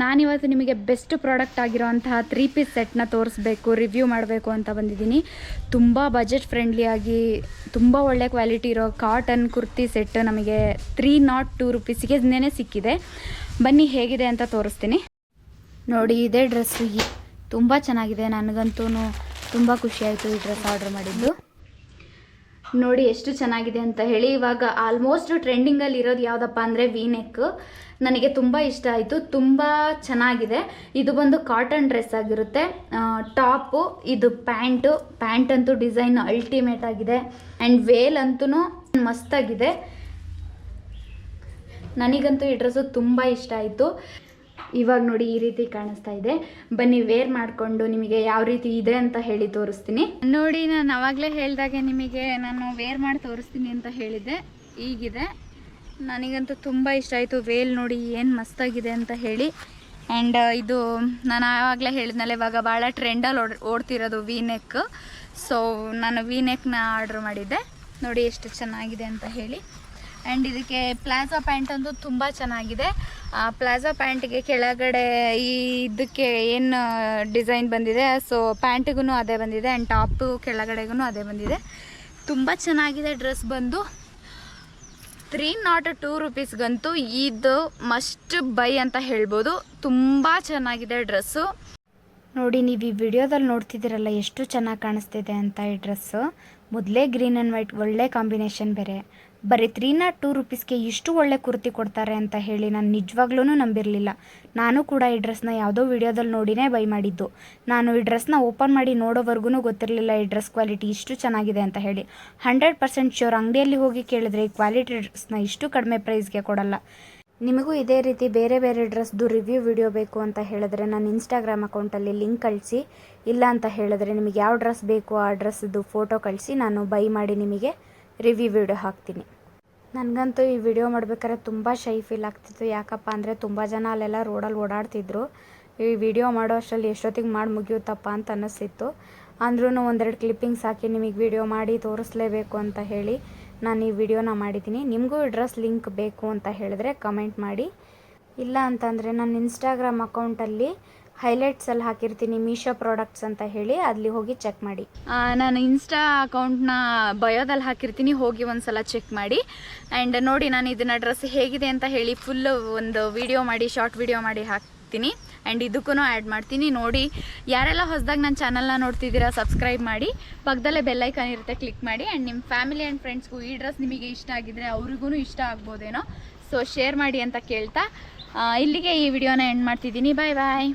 ನಾನಿವತ್ತು ನಿಮಗೆ best product ಆಗಿರೋಂತಹ 3 piece ಸೆಟ್ನ ತೋರಿಸ್ಬೇಕು, ರಿವ್ಯೂ ಮಾಡಬೇಕು ಅಂತ ಬಂದಿದ್ದೀನಿ. ತುಂಬ ಬಜೆಟ್ ಫ್ರೆಂಡ್ಲಿಯಾಗಿ ತುಂಬ ಒಳ್ಳೆ ಕ್ವಾಲಿಟಿ ಇರೋ ಕಾಟನ್ ಕುರ್ತಿ ಸೆಟ್ ನಮಗೆ 302 ರುಪೀಸಿಗೆ ನೆನೆ ಸಿಕ್ಕಿದೆ. ಬನ್ನಿ ಹೇಗಿದೆ ಅಂತ ತೋರಿಸ್ತೀನಿ. ನೋಡಿ, ಇದೇ ಡ್ರೆಸ್ಸು ತುಂಬ ಚೆನ್ನಾಗಿದೆ. ನನಗಂತೂ ತುಂಬ ಖುಷಿಯಾಯಿತು ಈ ಡ್ರೆಸ್ ಆರ್ಡರ್ ಮಾಡಿದ್ದು. ನೋಡಿ ಎಷ್ಟು ಚೆನ್ನಾಗಿದೆ ಅಂತ ಹೇಳಿ. ಇವಾಗ ಆಲ್ಮೋಸ್ಟ್ ಟ್ರೆಂಡಿಂಗಲ್ಲಿ ಇರೋದು ಯಾವುದಪ್ಪ ಅಂದರೆ ವಿ ನೆಕ್. ನನಗೆ ತುಂಬ ಇಷ್ಟ ಆಯಿತು, ತುಂಬ ಚೆನ್ನಾಗಿದೆ. ಇದು ಬಂದು ಕಾಟನ್ ಡ್ರೆಸ್ ಆಗಿರುತ್ತೆ. ಟಾಪು, ಇದು ಪ್ಯಾಂಟ್ ಅಂತೂ ಡಿಸೈನ್ ಅಲ್ಟಿಮೇಟ್ ಆಗಿದೆ. ಆ್ಯಂಡ್ ವೇಲ್ ಅಂತೂ ಮಸ್ತಾಗಿದೆ. ನನಗಂತೂ ಈ ಡ್ರೆಸ್ಸು ತುಂಬ ಇಷ್ಟ ಆಯಿತು. ಇವಾಗ ನೋಡಿ ಈ ರೀತಿ ಕಾಣಿಸ್ತಾ ಇದೆ. ಬನ್ನಿ ವೇರ್ ಮಾಡಿಕೊಂಡು ನಿಮಗೆ ಯಾವ ರೀತಿ ಇದೆ ಅಂತ ಹೇಳಿ ತೋರಿಸ್ತೀನಿ. ನೋಡಿ, ನಾನು ಆವಾಗಲೇ ಹೇಳಿದಾಗೆ ನಿಮಗೆ ನಾನು ವೇರ್ ಮಾಡಿ ತೋರಿಸ್ತೀನಿ ಅಂತ ಹೇಳಿದ್ದೆ. ಈಗಿದೆ. ನನಗಂತೂ ತುಂಬ ಇಷ್ಟ ಆಯಿತು. ವೇಲ್ ನೋಡಿ ಏನು ಮಸ್ತಾಗಿದೆ ಅಂತ ಹೇಳಿ. ಆ್ಯಂಡ್ ಇದು ನಾನು ಆವಾಗಲೇ ಹೇಳಿದ್ನಲ್ಲ, ಇವಾಗ ಭಾಳ ಟ್ರೆಂಡಲ್ಲಿ ಓಡ್ತಿರೋದು ವಿ ನೆಕ್. ಸೊ ನಾನು ವಿ ನೆಕ್ನ ಆರ್ಡ್ರ್ ಮಾಡಿದ್ದೆ. ನೋಡಿ ಎಷ್ಟು ಚೆನ್ನಾಗಿದೆ ಅಂತ ಹೇಳಿ. ಆ್ಯಂಡ್ ಇದಕ್ಕೆ ಪ್ಲಾಜಾ ಪ್ಯಾಂಟ್ ಅಂತೂ ತುಂಬ ಚೆನ್ನಾಗಿದೆ. ಪ್ಲಾಜಾ ಪ್ಯಾಂಟಿಗೆ ಕೆಳಗಡೆ ಇದಕ್ಕೆ ಏನು ಡಿಸೈನ್ ಬಂದಿದೆ, ಸೊ ಪ್ಯಾಂಟಿಗೂ ಅದೇ ಬಂದಿದೆ. ಆ್ಯಂಡ್ ಟಾಪು ಕೆಳಗಡೆಗೂ ಅದೇ ಬಂದಿದೆ. ತುಂಬ ಚೆನ್ನಾಗಿದೆ ಡ್ರೆಸ್ ಬಂದು. 302 ರುಪೀಸ್ಗಂತೂ ಇದು ಮಸ್ಟ್ ಬೈ ಅಂತ ಹೇಳ್ಬೋದು. ತುಂಬ ಚೆನ್ನಾಗಿದೆ ಡ್ರೆಸ್ಸು. ನೋಡಿ, ನೀವು ಈ ವಿಡಿಯೋದಲ್ಲಿ ನೋಡ್ತಿದ್ದೀರಲ್ಲ ಎಷ್ಟು ಚೆನ್ನಾಗಿ ಕಾಣಿಸ್ತಿದೆ ಅಂತ. ಈ ಡ್ರೆಸ್ಸು ಮೊದಲೇ ಗ್ರೀನ್ ಆ್ಯಂಡ್ ವೈಟ್ ಒಳ್ಳೆ ಕಾಂಬಿನೇಷನ್ ಬೇರೆ. ಬರೀ 302 ರುಪೀಸ್ಗೆ ಇಷ್ಟು ಒಳ್ಳೆ ಕುರ್ತಿ ಕೊಡ್ತಾರೆ ಅಂತ ಹೇಳಿ ನಾನು ನಿಜವಾಗ್ಲೂ ನಂಬಿರಲಿಲ್ಲ. ನಾನು ಕೂಡ ಈ ಡ್ರೆಸ್ನ ಯಾವುದೋ ವಿಡಿಯೋದಲ್ಲಿ ನೋಡಿನೇ ಬೈ ಮಾಡಿದ್ದು. ನಾನು ಈ ಡ್ರೆಸ್ನ ಓಪನ್ ಮಾಡಿ ನೋಡೋವರೆಗೂ ಗೊತ್ತಿರಲಿಲ್ಲ ಈ ಡ್ರೆಸ್ ಕ್ವಾಲಿಟಿ ಇಷ್ಟು ಚೆನ್ನಾಗಿದೆ ಅಂತ ಹೇಳಿ. 100% ಶ್ಯೂರ್ ಅಂಗಡಿಯಲ್ಲಿ ಹೋಗಿ ಕೇಳಿದ್ರೆ ಈ ಕ್ವಾಲಿಟಿ ಡ್ರೆಸ್ನ ಇಷ್ಟು ಕಡಿಮೆ ಪ್ರೈಸ್ಗೆ ಕೊಡಲ್ಲ. ನಿಮಗೂ ಇದೇ ರೀತಿ ಬೇರೆ ಬೇರೆ ಡ್ರೆಸ್ದು ರಿವ್ಯೂ ವಿಡಿಯೋ ಬೇಕು ಅಂತ ಹೇಳಿದ್ರೆ ನನ್ನ ಇನ್ಸ್ಟಾಗ್ರಾಮ್ ಅಕೌಂಟಲ್ಲಿ ಲಿಂಕ್ ಕಳಿಸಿ. ಇಲ್ಲ ಅಂತ ಹೇಳಿದ್ರೆ ನಿಮಗೆ ಯಾವ ಡ್ರೆಸ್ ಬೇಕು ಆ ಡ್ರೆಸ್ದು ಫೋಟೋ ಕಳಿಸಿ, ನಾನು ಬೈ ಮಾಡಿ ನಿಮಗೆ ರಿವ್ಯೂ ವಿಡಿಯೋ ಹಾಕ್ತೀನಿ. ನನಗಂತೂ ಈ ವಿಡಿಯೋ ಮಾಡ್ಬೇಕಾದ್ರೆ ತುಂಬ ಶೈ ಫೀಲ್ ಆಗ್ತಿತ್ತು. ಯಾಕಪ್ಪ ಅಂದರೆ ತುಂಬ ಜನ ಅಲ್ಲೆಲ್ಲ ರೋಡಲ್ಲಿ ಓಡಾಡ್ತಿದ್ರು. ಈ ವಿಡಿಯೋ ಮಾಡೋ ಅಷ್ಟರಲ್ಲಿ ಎಷ್ಟೊತ್ತಿಗೆ ಮಾಡಿ ಮುಗಿಯುತ್ತಪ್ಪ ಅಂತ ಅನ್ನಿಸ್ತಿತ್ತು. ಅಂದ್ರೂ ಒಂದೆರಡು ಕ್ಲಿಪ್ಪಿಂಗ್ಸ್ ಹಾಕಿ ನಿಮಗೆ ವಿಡಿಯೋ ಮಾಡಿ ತೋರಿಸ್ಲೇಬೇಕು ಅಂತ ಹೇಳಿ ನಾನು ಈ ವಿಡಿಯೋನ ಮಾಡಿದ್ದೀನಿ. ನಿಮಗೂ ಈ ಡ್ರೆಸ್ ಲಿಂಕ್ ಬೇಕು ಅಂತ ಹೇಳಿದ್ರೆ ಕಮೆಂಟ್ ಮಾಡಿ. ಇಲ್ಲ ಅಂತಂದರೆ ನನ್ನ ಇನ್ಸ್ಟಾಗ್ರಾಮ್ ಅಕೌಂಟಲ್ಲಿ ಹೈಲೈಟ್ಸಲ್ಲಿ ಹಾಕಿರ್ತೀನಿ ಮೀಶೋ ಪ್ರಾಡಕ್ಟ್ಸ್ ಅಂತ ಹೇಳಿ, ಅಲ್ಲಿ ಹೋಗಿ ಚೆಕ್ ಮಾಡಿ. ನಾನು ಇನ್ಸ್ಟಾ ಅಕೌಂಟ್ನ ಬಯೋದಲ್ಲಿ ಹಾಕಿರ್ತೀನಿ, ಹೋಗಿ ಒಂದ್ಸಲ ಚೆಕ್ ಮಾಡಿ. ಆ್ಯಂಡ್ ನೋಡಿ, ನಾನು ಇದನ್ನು ಡ್ರೆಸ್ ಹೇಗಿದೆ ಅಂತ ಹೇಳಿ ಫುಲ್ಲು ಒಂದು ವಿಡಿಯೋ ಮಾಡಿ, ಶಾರ್ಟ್ ವಿಡಿಯೋ ಮಾಡಿ ಹಾಕ್ತೀನಿ. ಆ್ಯಂಡ್ ಇದಕ್ಕೂ ಆ್ಯಡ್ ಮಾಡ್ತೀನಿ. ನೋಡಿ, ಯಾರೆಲ್ಲ ಹೊಸದಾಗಿ ನನ್ನ ಚಾನಲ್ನ ನೋಡ್ತಿದ್ದೀರಾ ಸಬ್ಸ್ಕ್ರೈಬ್ ಮಾಡಿ. ಪಕ್ಕದಲ್ಲೇ ಬೆಲ್ಲೈಕನ್ ಇರುತ್ತೆ, ಕ್ಲಿಕ್ ಮಾಡಿ. ಆ್ಯಂಡ್ ನಿಮ್ಮ ಫ್ಯಾಮಿಲಿ ಆ್ಯಂಡ್ ಫ್ರೆಂಡ್ಸ್ಗೂ ಈ ಡ್ರೆಸ್ ನಿಮಗೆ ಇಷ್ಟ ಆಗಿದ್ರೆ ಅವ್ರಿಗೂ ಇಷ್ಟ ಆಗ್ಬೋದೇನೋ. ಸೊ ಶೇರ್ ಮಾಡಿ ಅಂತ ಕೇಳ್ತಾ ಇಲ್ಲಿಗೆ ಈ ವಿಡಿಯೋನ ಎಂಡ್ ಮಾಡ್ತಿದ್ದೀನಿ. ಬಾಯ್ ಬಾಯ್.